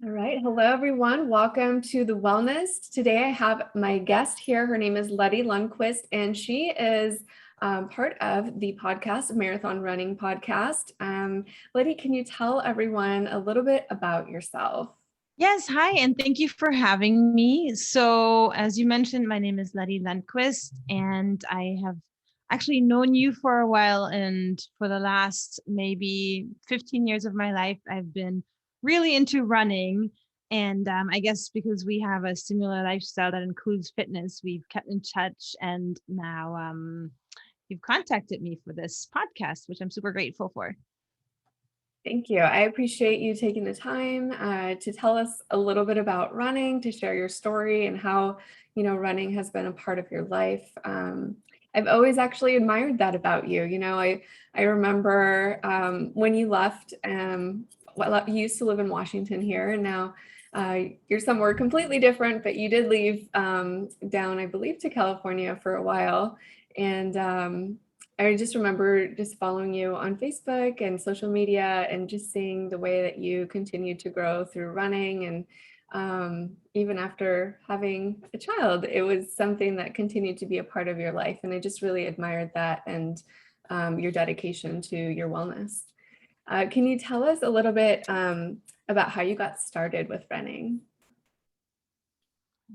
All right. Hello, everyone. Welcome to The Wellness. Today I have my guest here. Her name is Letty Lundquist, and she is part of the podcast, Marathon Running Podcast. Letty, can you tell everyone a little bit about yourself? Yes, hi, and thank you for having me. So, as you mentioned, my name is Letty Lundquist, and I have actually known you for a while. And for the last maybe 15 years of my life, I've been really into running. And I guess because we have a similar lifestyle that includes fitness, we've kept in touch. And now you've contacted me for this podcast, which I'm super grateful for. Thank you. I appreciate you taking the time to tell us a little bit about running, to share your story and how, running has been a part of your life. I've always actually admired that about you. I remember when you left, you used to live in Washington here, and now you're somewhere completely different, but you did leave down, I believe, to California for a while. And I just remember just following you on Facebook and social media and just seeing the way that you continued to grow through running. And even after having a child, it was something that continued to be a part of your life. And I just really admired that and your dedication to your wellness. Can you tell us a little bit about how you got started with running?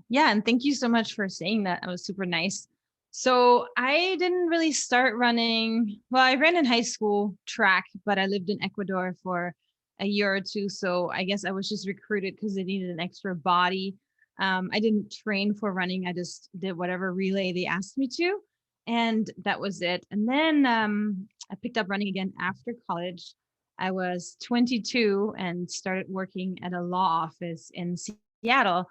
Yeah, and thank you so much for saying that. That was super nice. So I didn't really start running. Well, I ran in high school track, but I lived in Ecuador for a year or two. So I guess I was just recruited because they needed an extra body. I didn't train for running. I just did whatever relay they asked me to. And that was it. And then I picked up running again after college. I was 22 and started working at a law office in Seattle.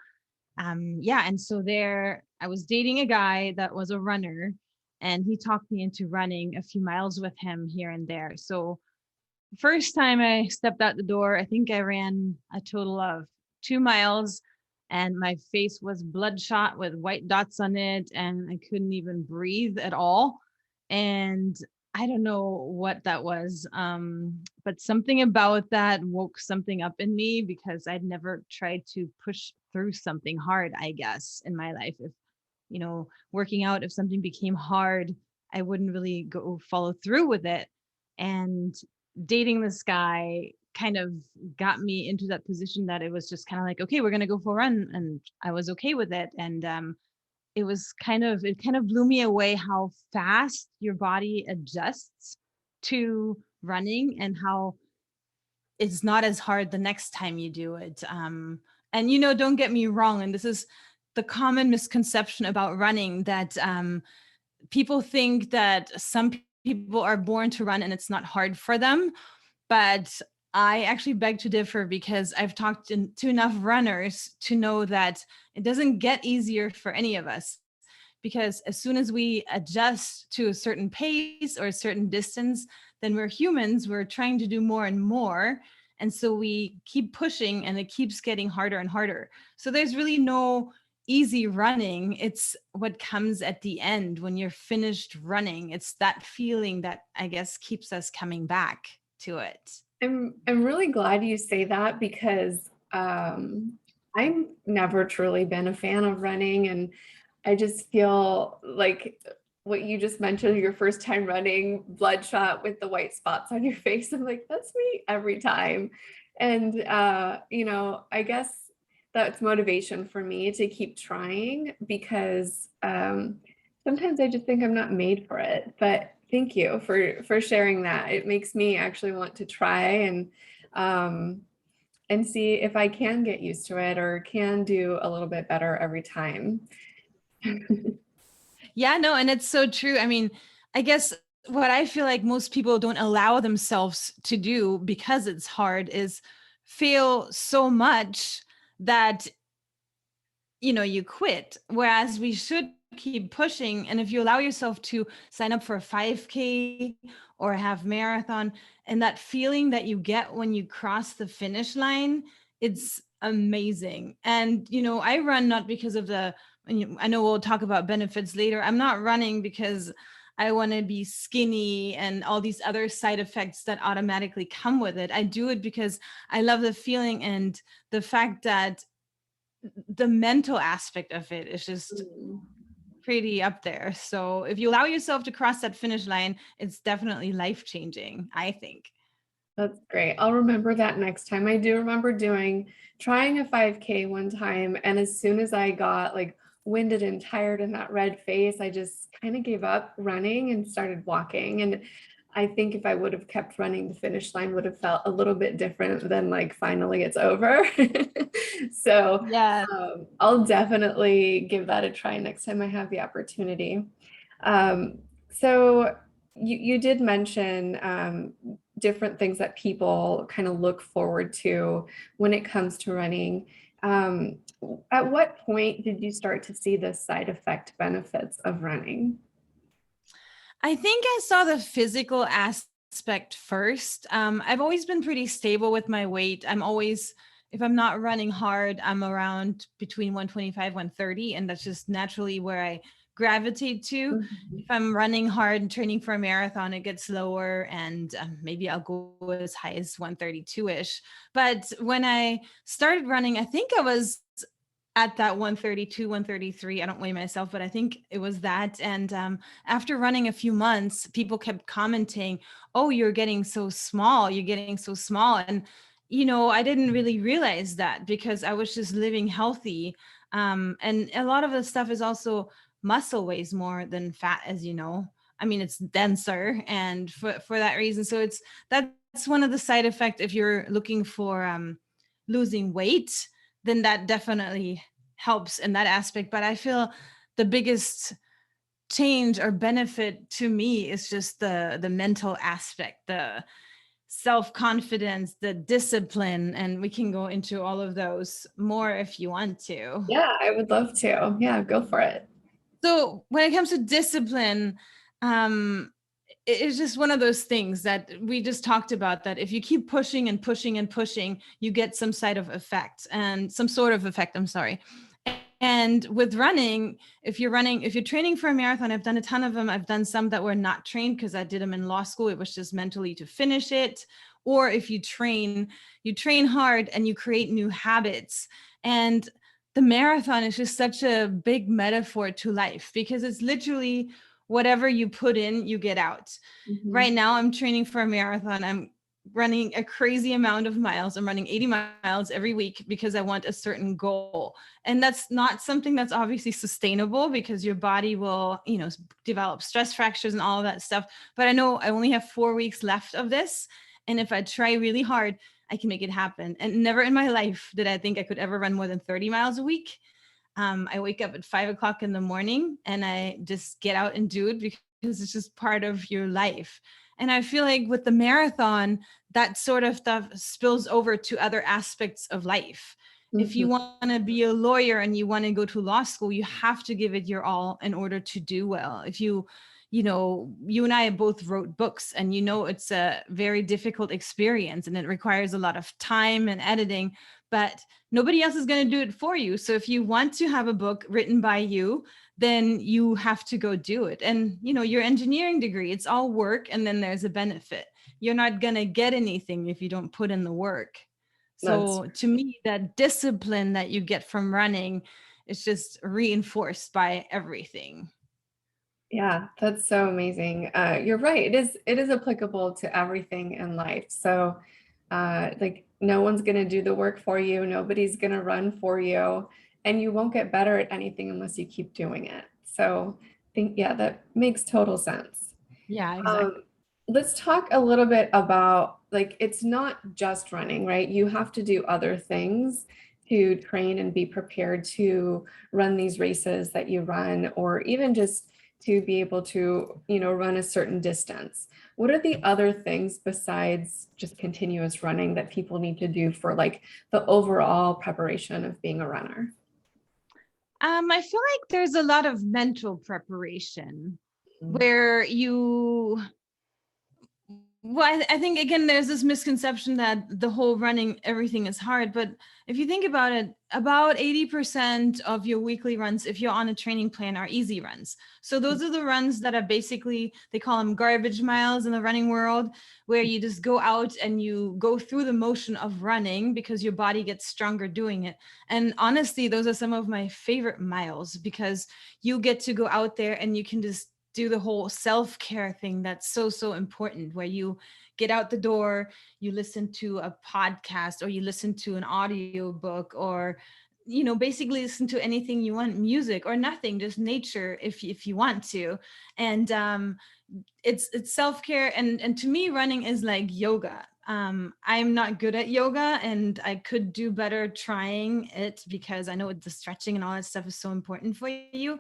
And so there I was dating a guy that was a runner, and he talked me into running a few miles with him here and there. So first time I stepped out the door, I think I ran a total of 2 miles, and my face was bloodshot with white dots on it, and I couldn't even breathe at all. And I don't know what that was, but something about that woke something up in me because I'd never tried to push through something hard, I guess, in my life. If, working out, if something became hard, I wouldn't really go follow through with it. And dating this guy kind of got me into that position that it was just kind of like, okay, we're going to go for a run. And I was okay with it. And it kind of blew me away how fast your body adjusts to running and how it's not as hard the next time you do it. And don't get me wrong, and this is the common misconception about running, that people think that some people are born to run and it's not hard for them. But I actually beg to differ, because I've talked to enough runners to know that it doesn't get easier for any of us. Because as soon as we adjust to a certain pace or a certain distance, then we're humans, we're trying to do more and more. And so we keep pushing and it keeps getting harder and harder. So there's really no easy running. It's what comes at the end when you're finished running. It's that feeling that I guess keeps us coming back to it. I'm really glad you say that because I've never truly been a fan of running, and I just feel like what you just mentioned, your first time running, bloodshot with the white spots on your face. I'm like, that's me every time. And I guess that's motivation for me to keep trying because sometimes I just think I'm not made for it. But thank you for sharing that. It makes me actually want to try and see if I can get used to it or can do a little bit better every time. Yeah, no, and it's so true. I mean, I guess what I feel like most people don't allow themselves to do because it's hard is fail so much that you quit, whereas we should keep pushing. And if you allow yourself to sign up for a 5K or a half marathon, and that feeling that you get when you cross the finish line, it's amazing. And I run not because of I know we'll talk about benefits later. I'm not running because I want to be skinny and all these other side effects that automatically come with it. I do it because I love the feeling and the fact that the mental aspect of it is just Mm. pretty up there. So if you allow yourself to cross that finish line, it's definitely life changing, I think. That's great. I'll remember that next time. I do remember trying a 5K one time, and as soon as I got like winded and tired and that red face, I just kind of gave up running and started walking. And I think if I would have kept running, the finish line would have felt a little bit different than like finally it's over. So Yeah. I'll definitely give that a try next time I have the opportunity. So you did mention different things that people kind of look forward to when it comes to running. Um, at what point did you start to see the side effect benefits of running? I think I saw the physical aspect first. I've always been pretty stable with my weight. I'm always, if I'm not running hard, I'm around between 125, 130, and that's just naturally where I gravitate to. If Mhm. I'm running hard and training for a marathon, it gets lower, and maybe I'll go as high as 132-ish. But when I started running, I think I was at that 132, 133. I don't weigh myself, but I think it was that. And after running a few months, people kept commenting, "Oh, you're getting so small. You're getting so small." And, I didn't really realize that because I was just living healthy. And a lot of the stuff is also muscle weighs more than fat, as you know. I mean, it's denser. And for that reason, so that's one of the side effects if you're looking for losing weight, then that definitely helps in that aspect. But I feel the biggest change or benefit to me is just the mental aspect, the self-confidence, the discipline, and we can go into all of those more if you want to. Yeah, I would love to. Yeah, go for it. So when it comes to discipline, um it's just one of those things that we just talked about, that if you keep pushing and pushing and pushing, you get some side of effect and some sort of effect, I'm sorry. And with running, if you're training for a marathon, I've done a ton of them. I've done some that were not trained because I did them in law school. It was just mentally to finish it. Or if you train hard and you create new habits. And the marathon is just such a big metaphor to life because it's literally whatever you put in, you get out. Mhm. Right now, I'm training for a marathon. I'm running a crazy amount of miles. I'm running 80 miles every week because I want a certain goal. And that's not something that's obviously sustainable because your body will, develop stress fractures and all of that stuff. But I know I only have 4 weeks left of this. And if I try really hard, I can make it happen. And never in my life did I think I could ever run more than 30 miles a week. I wake up at 5 o'clock in the morning and I just get out and do it because it's just part of your life. And I feel like with the marathon, that sort of stuff spills over to other aspects of life. If Mhm. you want to be a lawyer and you want to go to law school, you have to give it your all in order to do well. If you and I both wrote books, and it's a very difficult experience and it requires a lot of time and editing, but nobody else is going to do it for you. So if you want to have a book written by you, then you have to go do it. And your engineering degree, it's all work and then there's a benefit. You're not going to get anything if you don't put in the work. That's So to me, that discipline that you get from running is just reinforced by everything. Yeah, that's so amazing. You're right. It is applicable to everything in life. So, like no one's gonna do the work for you. Nobody's gonna run for you, and you won't get better at anything unless you keep doing it. So, I think yeah, that makes total sense. Yeah, exactly. Um, let's talk a little bit about like it's not just running, right? You have to do other things to train and be prepared to run these races that you run, or even just to be able to, run a certain distance. What are the other things besides just continuous running that people need to do for like the overall preparation of being a runner? I feel like there's a lot of mental preparation Mm. where you Well, I think again, there's this misconception that the whole running, everything is hard. But if you think about it, about 80% of your weekly runs, if you're on a training plan, are easy runs. So those are the runs that are basically, they call them garbage miles in the running world, where you just go out and you go through the motion of running because your body gets stronger doing it. And honestly, those are some of my favorite miles, because you get to go out there and you can just do the whole self-care thing that's so important, where you get out the door, you listen to a podcast, or you listen to an audio book, or basically listen to anything you want, music or nothing, just nature if you want to. And it's self-care, and to me running is like yoga. I'm not good at yoga, and I could do better trying it, because I know the stretching and all that stuff is so important for you.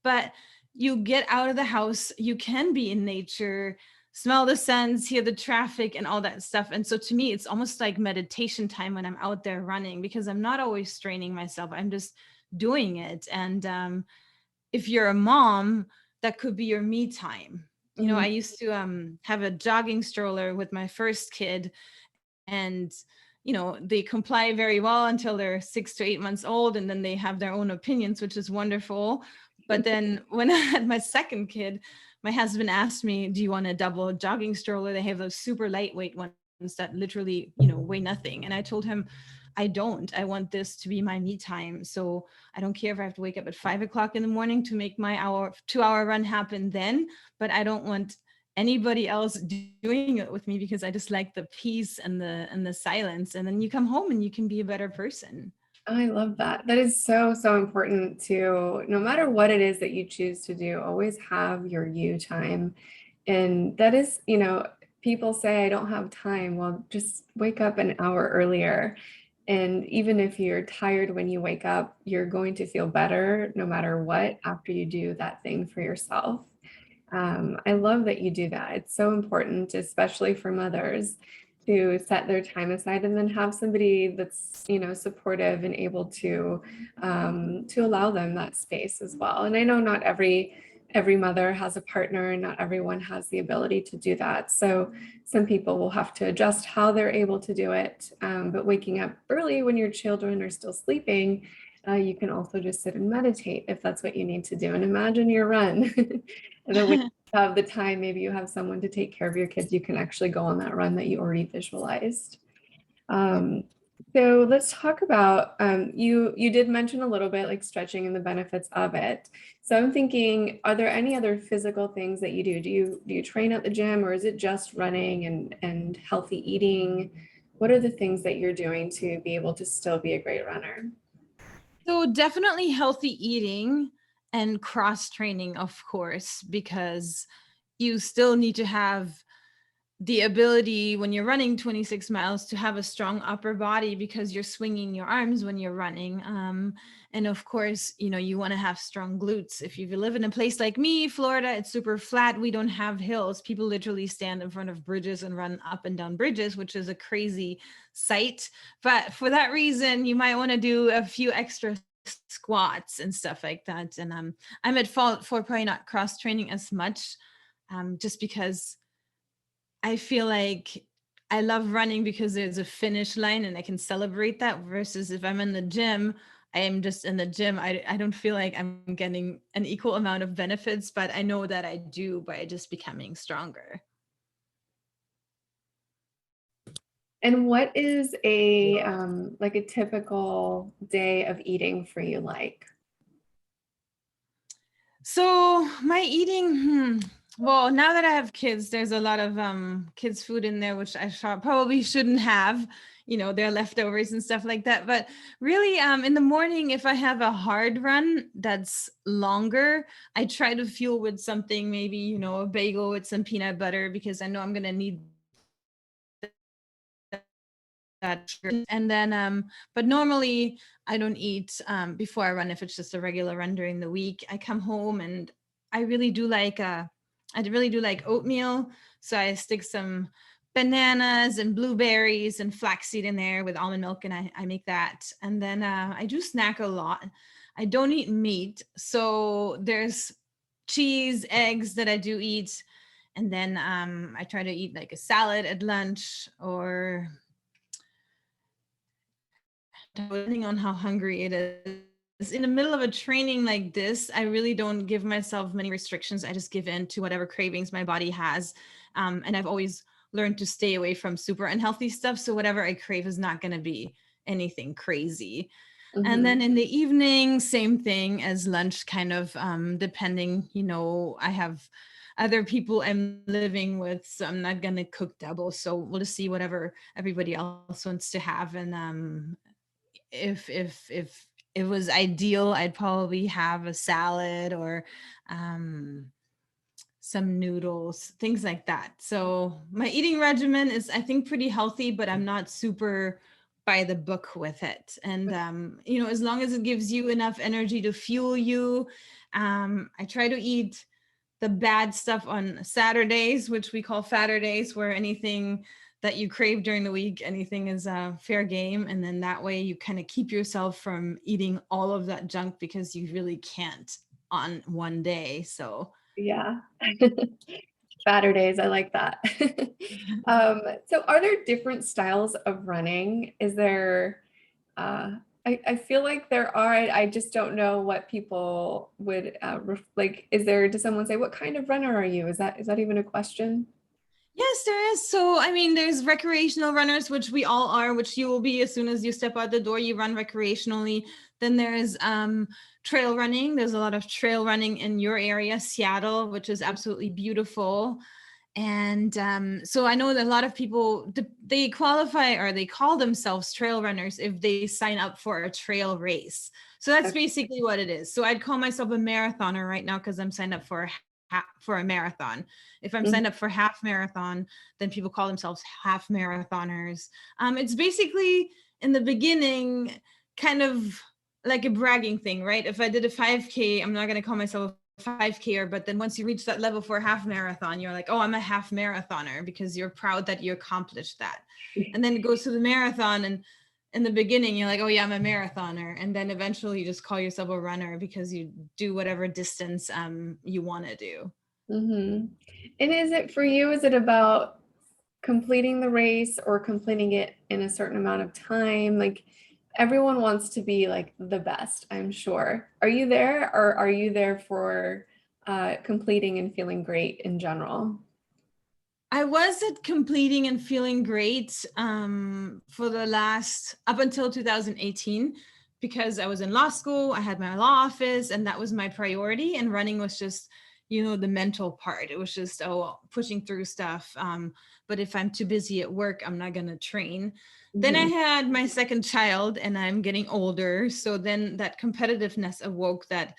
But you get out of the house, you can be in nature, smell the scents, hear the traffic and all that stuff. And so to me, it's almost like meditation time when I'm out there running, because I'm not always straining myself, I'm just doing it. And if you're a mom, that could be your me time. I used to have a jogging stroller with my first kid, and they comply very well until they're 6 to 8 months old, and then they have their own opinions, which is wonderful. But then when I had my second kid, my husband asked me, do you want a double jogging stroller? They have those super lightweight ones that literally weigh nothing. And I told him, I want this to be my me time. So I don't care if I have to wake up at 5 o'clock in the morning to make my 2 hour run happen then, but I don't want anybody else doing it with me, because I just like the peace and the silence. And then you come home and you can be a better person. I love that. That is so important to, no matter what it is that you choose to do, always have your you time. And that is, people say, I don't have time. Well, just wake up an hour earlier. And even if you're tired when you wake up, you're going to feel better no matter what after you do that thing for yourself. I love that you do that. It's so important, especially for mothers, to set their time aside and then have somebody that's, supportive and able to allow them that space as well. And I know not every mother has a partner, and not everyone has the ability to do that. So some people will have to adjust how they're able to do it. But waking up early when your children are still sleeping, you can also just sit and meditate if that's what you need to do, and imagine your run. And then when you have the time, maybe you have someone to take care of your kids, you can actually go on that run that you already visualized. So let's talk about, you did mention a little bit like stretching and the benefits of it. So I'm thinking, are there any other physical things that you do? Do you train at the gym, or is it just running and healthy eating? What are the things that you're doing to be able to still be a great runner? So definitely healthy eating and cross training, of course, because you still need to have the ability when you're running 26 miles to have a strong upper body, because you're swinging your arms when you're running. And of course, you want to have strong glutes. If you live in a place like me, Florida, it's super flat. We don't have hills. People literally stand in front of bridges and run up and down bridges, which is a crazy sight. But for that reason, you might want to do a few extra squats and stuff like that. And I'm at fault for probably not cross training as much, just because I feel like I love running because there's a finish line and I can celebrate that, versus if I'm in the gym, I am just in the gym. I don't feel like I'm getting an equal amount of benefits, but I know that I do by just becoming stronger. And what is a like a typical day of eating for you like? So my eating, well, now that I have kids, there's a lot of kids food in there, which probably shouldn't have, their leftovers and stuff like that. But really, in the morning, if I have a hard run that's longer, I try to fuel with something, maybe, a bagel with some peanut butter, because I know I'm gonna need that sugar. And then but normally I don't eat before I run, if it's just a regular run during the week. I come home and I really do like oatmeal, so I stick some bananas and blueberries and flaxseed in there with almond milk, and I make that. And then I do snack a lot. I don't eat meat, so there's cheese, eggs that I do eat. And then I try to eat like a salad at lunch, or depending on how hungry it is. In the middle of a training like this, I really don't give myself many restrictions. I just give in to whatever cravings my body has. And I've always learned to stay away from super unhealthy stuff. So whatever I crave is not going to be anything crazy. And then in the evening, same thing as lunch, kind of depending, I have other people I'm living with, so I'm not going to cook double. So we'll just see whatever everybody else wants to have. And if it was ideal, I'd probably have a salad or some noodles, things like that. So my eating regimen is, I think, pretty healthy, but I'm not super by the book with it. And as long as it gives you enough energy to fuel you, I try to eat the bad stuff on Saturdays, which we call Fatterdays, where anything that you crave during the week, anything is fair game. And then that way you kind of keep yourself from eating all of that junk, because you really can't on one day. So Yeah. Fatter days, I like that. So are there different styles of running? Is there, I feel like there are, I just don't know what people would, like, does someone say, what kind of runner are you? Is that even a question? yes, there is. So, I mean, there's recreational runners, which we all are, which you will be as soon as you step out the door, you run recreationally. Then there's trail running. There's a lot of trail running in your area, Seattle, which is absolutely beautiful. And so I know that a lot of people, they qualify, or they call themselves trail runners if they sign up for a trail race. So that's Okay. basically what it is. So I'd call myself a marathoner right now because I'm signed up for a marathon. If I'm Mhm. signed up for half marathon, then people call themselves half marathoners. It's basically, in the beginning, kind of like a bragging thing, right? If I did a 5K, I'm not going to call myself 5K, but then once you reach that level for a half marathon, you're like, oh, I'm a half marathoner, because you're proud that you accomplished that. And then it goes to the marathon, and in the beginning you're like, oh yeah, I'm a marathoner, and then eventually you just call yourself a runner because you do whatever distance you want to do. And is it for you, is it about completing the race or completing it in a certain amount of time? Like everyone wants to be like the best, I'm sure. Are you there, or are you there for completing and feeling great in general? I wasn't completing and feeling great for the last, up until 2018, because I was in law school, I had my law office, and that was my priority. And running was just, the mental part. It was just, pushing through stuff. But if I'm too busy at work, I'm not going to train. Then I Mhm. had my second child, and I'm getting older. So then that competitiveness awoke, that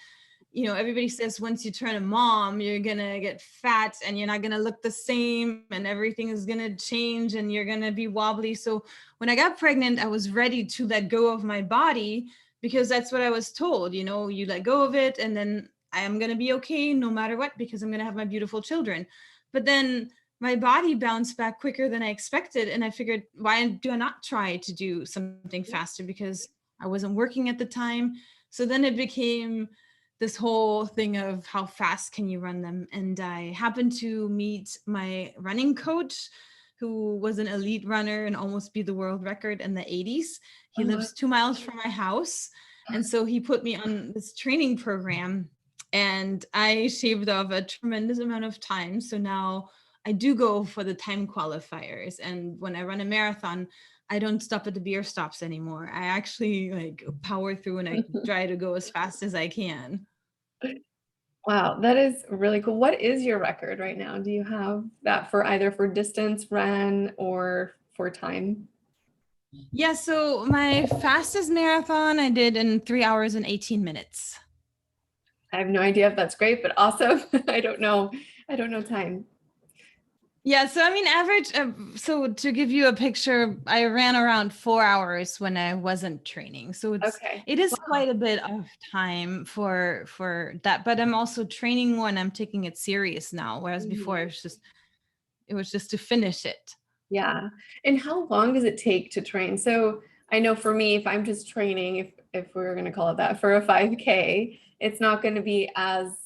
everybody says once you turn a mom, you're gonna get fat and you're not gonna look the same, and everything is gonna change and you're gonna be wobbly. So when I got pregnant, I was ready to let go of my body, because that's what I was told. You let go of it and then I am gonna be okay no matter what, because I'm gonna have my beautiful children. But then my body bounced back quicker than I expected, and I figured, why do I not try to do something faster? Because I wasn't working at the time. So then it became this whole thing of how fast can you run them. And I happened to meet my running coach, who was an elite runner and almost beat the world record in the 80s. He Oh, wow. lives 2 miles from my house. And so he put me on this training program, and I shaved off a tremendous amount of time. So now I do go for the time qualifiers. And when I run a marathon, I don't stop at the beer stops anymore. I actually like power through, and I try to go as fast as I can. Wow, that is really cool. What is your record right now? Do you have that for either for distance ran or for time? Yeah, so my fastest marathon I did in 3 hours and 18 minutes. I have no idea if that's great, but awesome. I don't know. I don't know time. Yeah, so I mean, average. So to give you a picture, I ran around 4 hours when I wasn't training. So Okay. it is Wow. quite a bit of time for that. But I'm also training more, and I'm taking it serious now. Whereas before, Mhm. it was just to finish it. Yeah. And how long does it take to train? So I know for me, if I'm just training, if we were going to call it that, for a 5K, it's not going to be as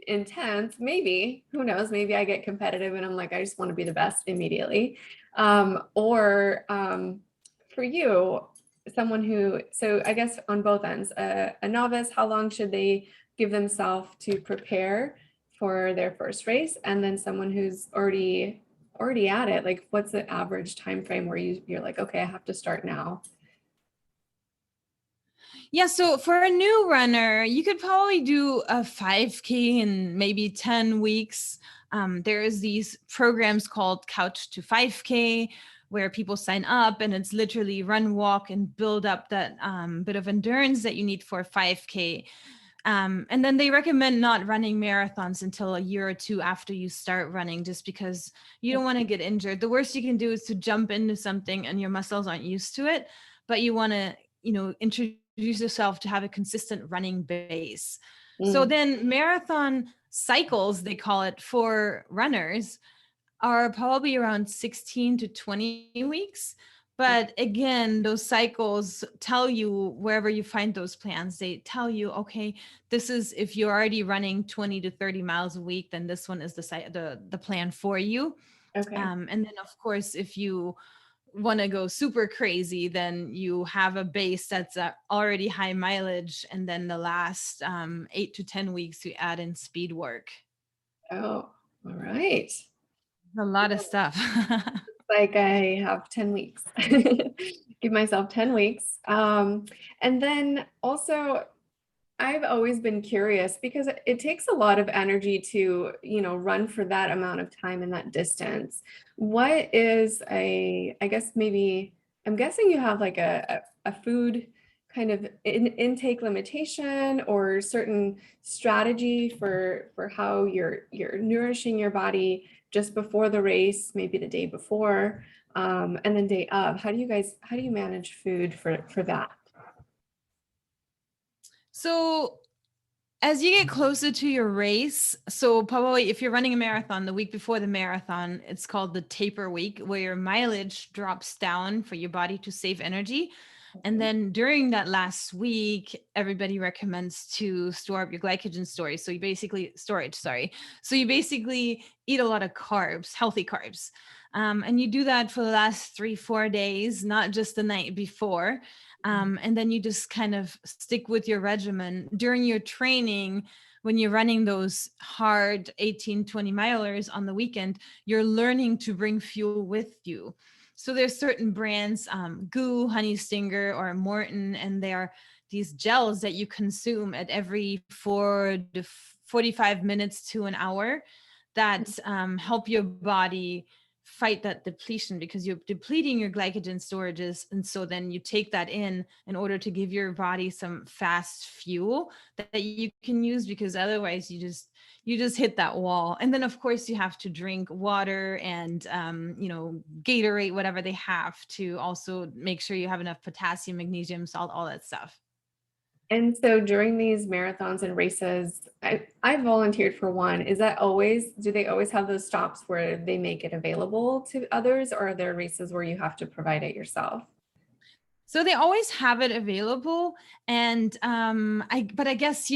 intense, maybe, who knows, maybe I get competitive and I'm like, I just want to be the best immediately. Or for you, someone who, so I guess on both ends, a novice, how long should they give themselves to prepare for their first race? And then someone who's already at it, like what's the average time frame where you're like, okay, I have to start now? Yeah, so for a new runner, you could probably do a 5K in maybe 10 weeks. There's these programs called Couch to 5K where people sign up, and it's literally run, walk, and build up that bit of endurance that you need for a 5K. And then they recommend not running marathons until a year or two after you start running, just because you don't want to get injured. The worst you can do is to jump into something and your muscles aren't used to it, but you want to, introduce yourself to have a consistent running base. So Mm, then marathon cycles, they call it, for runners are probably around 16 to 20 weeks. But again, those cycles tell you, wherever you find those plans, they tell you, okay, this is, if you're already running 20 to 30 miles a week, then this one is the plan for you. okay. And then of course, if you want to go super crazy, then you have a base that's already high mileage. And then the last 8 to 10 weeks, you add in speed work. Oh, all right. A lot of stuff. Like I have 10 weeks. Give myself 10 weeks. And then also I've always been curious because it takes a lot of energy to, run for that amount of time and that distance. What is I guess maybe, I'm guessing you have like a food kind of intake limitation or certain strategy for how you're nourishing your body just before the race, maybe the day before, and then day of. How do you manage food for that? So as you get closer to your race, so probably if you're running a marathon, the week before the marathon, it's called the taper week, where your mileage drops down for your body to save energy. And then during that last week, everybody recommends to store up your glycogen storage. So you basically storage, sorry. So you basically eat a lot of carbs, healthy carbs. And you do that for the last 3, 4 days, not just the night before. And then you just kind of stick with your regimen during your training. When you're running those hard 18, 20 milers on the weekend, you're learning to bring fuel with you. So there's certain brands, Goo, Honey Stinger, or Morton, and they are these gels that you consume at every 4 to 45 minutes to an hour that help your body fight that depletion, because you're depleting your glycogen storages. And so then you take that in order to give your body some fast fuel that you can use, because otherwise you just hit that wall. And then of course you have to drink water and Gatorade, whatever they have, to also make sure you have enough potassium, magnesium, salt, all that stuff. And so during these marathons and races, I volunteered for one. Do they always have those stops where they make it available to others, or are there races where you have to provide it yourself? So they always have it available. And I guess,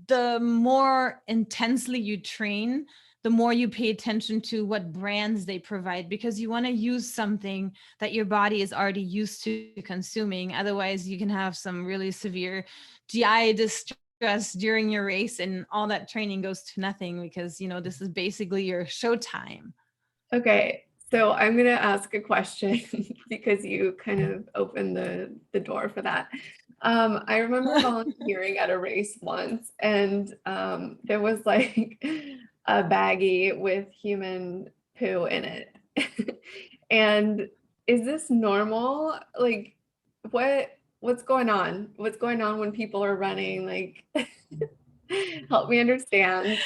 the more intensely you train, the more you pay attention to what brands they provide, because you want to use something that your body is already used to consuming. Otherwise, you can have some really severe GI distress during your race, and all that training goes to nothing, because, this is basically your showtime. Okay, so I'm gonna ask a question because you kind of opened the door for that. I remember volunteering at a race once, and there was like a baggie with human poo in it. And is this normal? Like, what's going on? What's going on when people are running? Like, help me understand.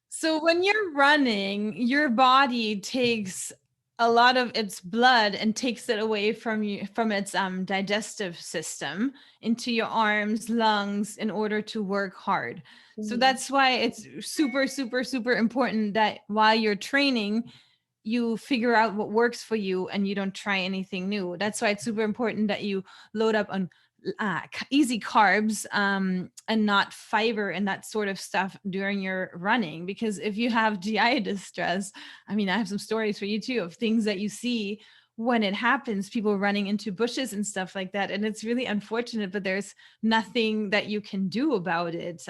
So when you're running, your body takes a lot of its blood and takes it away from you, from its digestive system, into your arms, lungs, in order to work hard. So Mhm. that's why it's super, super, super important that while you're training, you figure out what works for you and you don't try anything new. That's why it's super important that you load up on easy carbs, and not fiber and that sort of stuff during your running. Because if you have GI distress, I mean, I have some stories for you too of things that you see when it happens, people running into bushes and stuff like that. And it's really unfortunate, but there's nothing that you can do about it,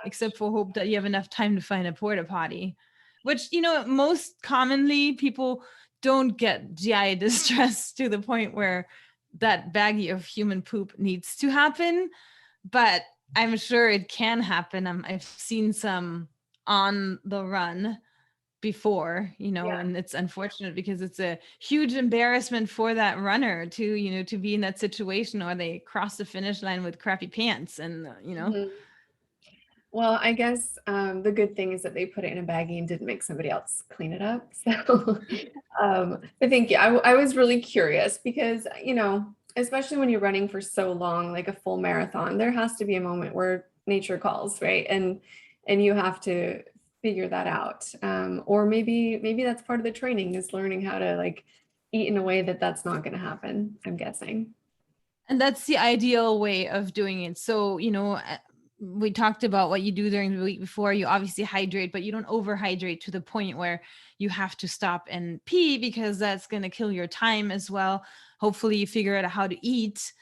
except for hope that you have enough time to find a porta potty, which, most commonly people don't get GI distress to the point where that baggie of human poop needs to happen, but I'm sure it can happen. I've seen some on the run before, Yeah. and it's unfortunate because it's a huge embarrassment for that runner to be in that situation, or they cross the finish line with crappy pants and. Mhm. Well, I guess the good thing is that they put it in a baggie and didn't make somebody else clean it up. So, but thank you. I was really curious because, especially when you're running for so long, like a full marathon, there has to be a moment where nature calls, right? And you have to figure that out. Or maybe that's part of the training is learning how to like eat in a way that that's not going to happen, I'm guessing. And that's the ideal way of doing it. So, we talked about what you do during the week before. You obviously hydrate, but you don't overhydrate to the point where you have to stop and pee, because that's going to kill your time as well. Hopefully, you figure out how to eat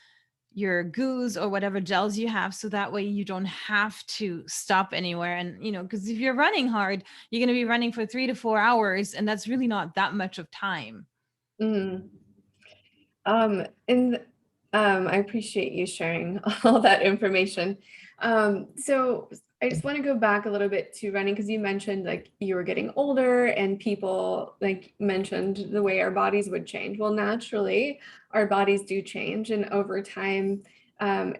your goos or whatever gels you have, so that way you don't have to stop anywhere. And, because if you're running hard, you're going to be running for 3 to 4 hours, and that's really not that much of time. Mhm. And I appreciate you sharing all that information. So I just want to go back a little bit to running because you mentioned like you were getting older and people like mentioned the way our bodies would change. Well, naturally, our bodies do change, and over time,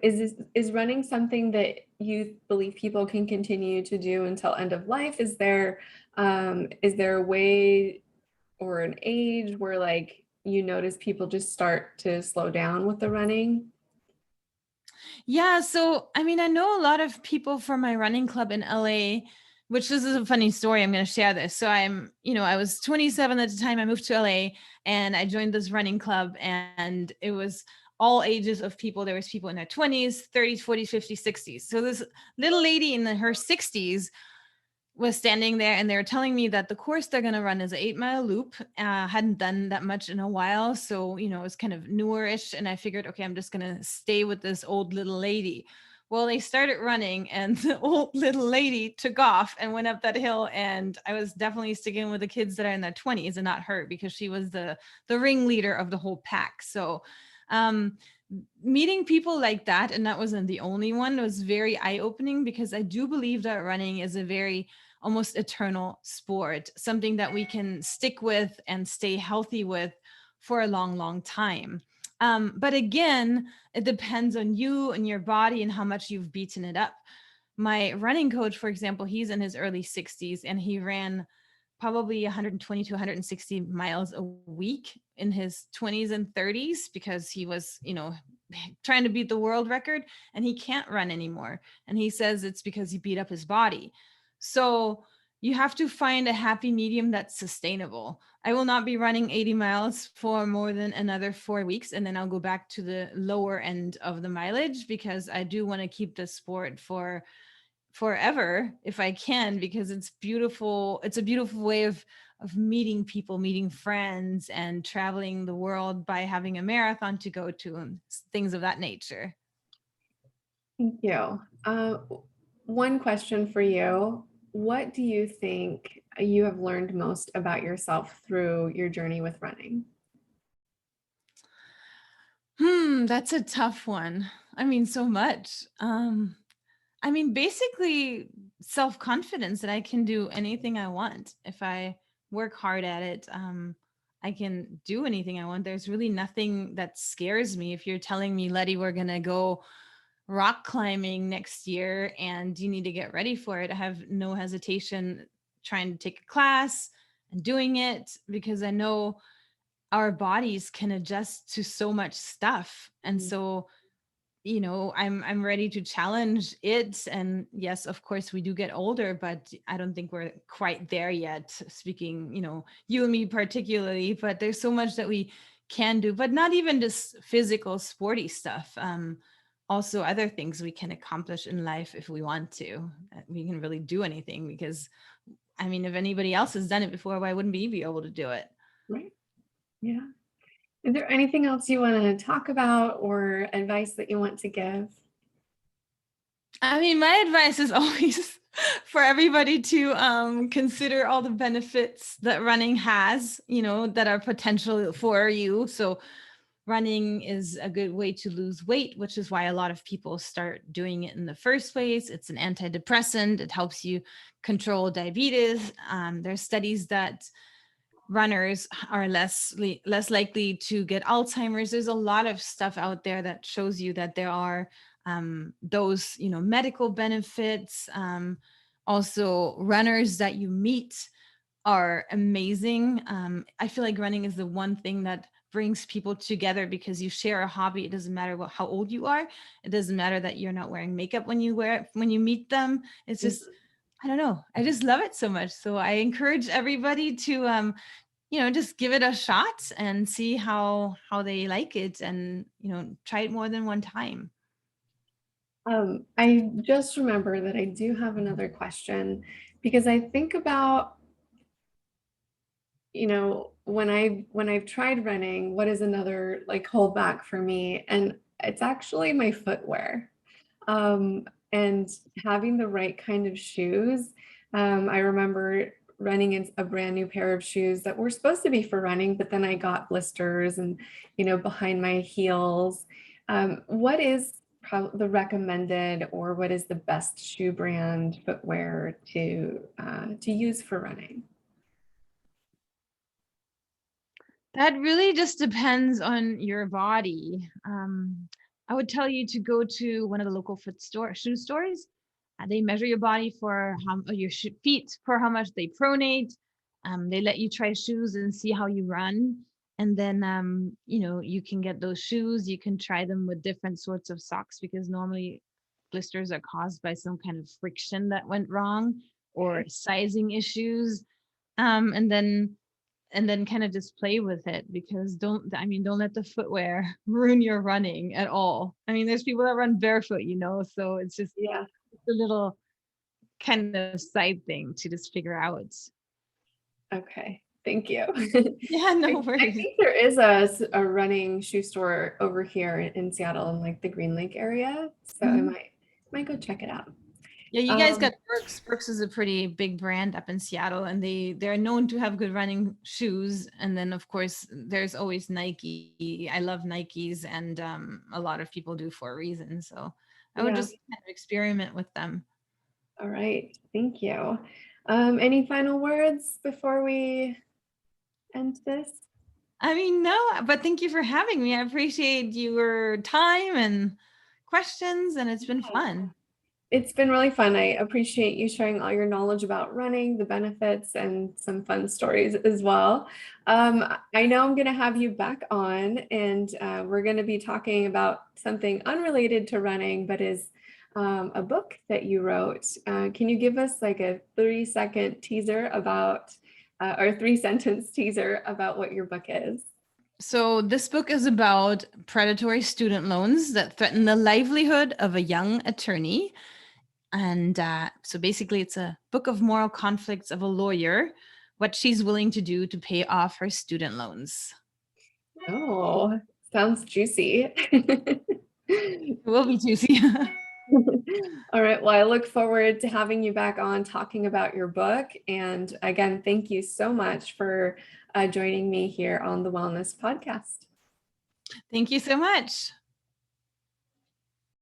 is running something that you believe people can continue to do until end of life? Is there a way or an age where like you notice people just start to slow down with the running? Yeah, so I mean, I know a lot of people from my running club in LA, which this is a funny story. I'm going to share this. So I was 27 at the time I moved to LA, and I joined this running club, and it was all ages of people. There was people in their 20s, 30s, 40s, 50s, 60s. So this little lady in her 60s was standing there, and they were telling me that the course they're going to run is an 8 mile loop. Hadn't done that much in a while. So, it was kind of newerish. And I figured, okay, I'm just going to stay with this old little lady. Well, they started running, and the old little lady took off and went up that hill. And I was definitely sticking with the kids that are in their 20s and not her, because she was the ringleader of the whole pack. So, um, meeting people like that, and that wasn't the only one, was very eye-opening, because I do believe that running is a very almost eternal sport, something that we can stick with and stay healthy with for a long, long time. But again, it depends on you and your body and how much you've beaten it up. My running coach, for example, he's in his early 60s, and he ran probably 120 to 160 miles a week in his 20s and 30s, because he was, trying to beat the world record, and he can't run anymore. And he says it's because he beat up his body. So you have to find a happy medium that's sustainable. I will not be running 80 miles for more than another 4 weeks, and then I'll go back to the lower end of the mileage, because I do want to keep the sport for forever if I can, because it's beautiful. It's a beautiful way of meeting people, meeting friends, and traveling the world by having a marathon to go to, and things of that nature. Thank you. One question for you. What do you think you have learned most about yourself through your journey with running? That's a tough one. I mean, so much. I mean, basically self-confidence that I can do anything I want. If I work hard at it, I can do anything I want. There's really nothing that scares me. If you're telling me, Letty, we're going to go rock climbing next year and you need to get ready for it, I have no hesitation trying to take a class and doing it, because I know our bodies can adjust to so much stuff. And Mhm. so, I'm ready to challenge it. And yes, of course we do get older, but I don't think we're quite there yet, speaking, you and me particularly. But there's so much that we can do, but not even just physical sporty stuff. Also other things we can accomplish in life if we want to. We can really do anything because, I mean, if anybody else has done it before, why wouldn't we be able to do it? Right. Yeah. Is there anything else you want to talk about or advice that you want to give? I mean, my advice is always for everybody to consider all the benefits that running has, that are potential for you. So running is a good way to lose weight, which is why a lot of people start doing it in the first place. It's an antidepressant. It helps you control diabetes. There's studies that runners are less likely to get Alzheimer's. There's a lot of stuff out there that shows you that there are those medical benefits. Also, runners that you meet are amazing. I feel like running is the one thing that brings people together because you share a hobby. It doesn't matter how old you are. It doesn't matter that you're not wearing makeup when you meet them. It's just, I don't know. I just love it so much. So I encourage everybody to just give it a shot and see how they like it, and try it more than one time. I just remember that I do have another question because I think about, when I've tried running, what is another like holdback for me? And it's actually my footwear. And having the right kind of shoes. I remember running in a brand new pair of shoes that were supposed to be for running, but then I got blisters and, behind my heels. What is the recommended, or what is the best shoe brand footwear to use for running? That really just depends on your body. I would tell you to go to one of the local shoe stores. They measure your body for your feet for how much they pronate. They let you try shoes and see how you run. And then, you can get those shoes. You can try them with different sorts of socks, because normally blisters are caused by some kind of friction that went wrong or sizing issues. And then kind of just play with it, because don't let the footwear ruin your running at all. I mean, there's people that run barefoot, so it's just Yeah. a little kind of side thing to just figure out. Okay. Thank you. Yeah, no I worries. think there is a running shoe store over here in Seattle in like the Green Lake area. So I Mhm. might go check it out. Yeah, you guys Um, got Brooks. Brooks is a pretty big brand up in Seattle, and they're known to have good running shoes. And then of course there's always Nike. I love Nikes, and a lot of people do for a reason. So I would yeah. just kind of experiment with them. All right. Thank you. Any final words before we end this? I mean, no, but thank you for having me. I appreciate your time and questions, and it's been fun. It's been really fun. I appreciate you sharing all your knowledge about running, the benefits, and some fun stories as well. I know I'm going to have you back on, and we're going to be talking about something unrelated to running, but is a book that you wrote. Can you give us like a 3-second teaser about, or 3-sentence teaser about what your book is? So, this book is about predatory student loans that threaten the livelihood of a young attorney. And so basically, it's a book of moral conflicts of a lawyer, what she's willing to do to pay off her student loans. Oh, sounds juicy. It will be juicy. All right. Well, I look forward to having you back on talking about your book. And again, thank you so much for joining me here on the Wellness Podcast. Thank you so much.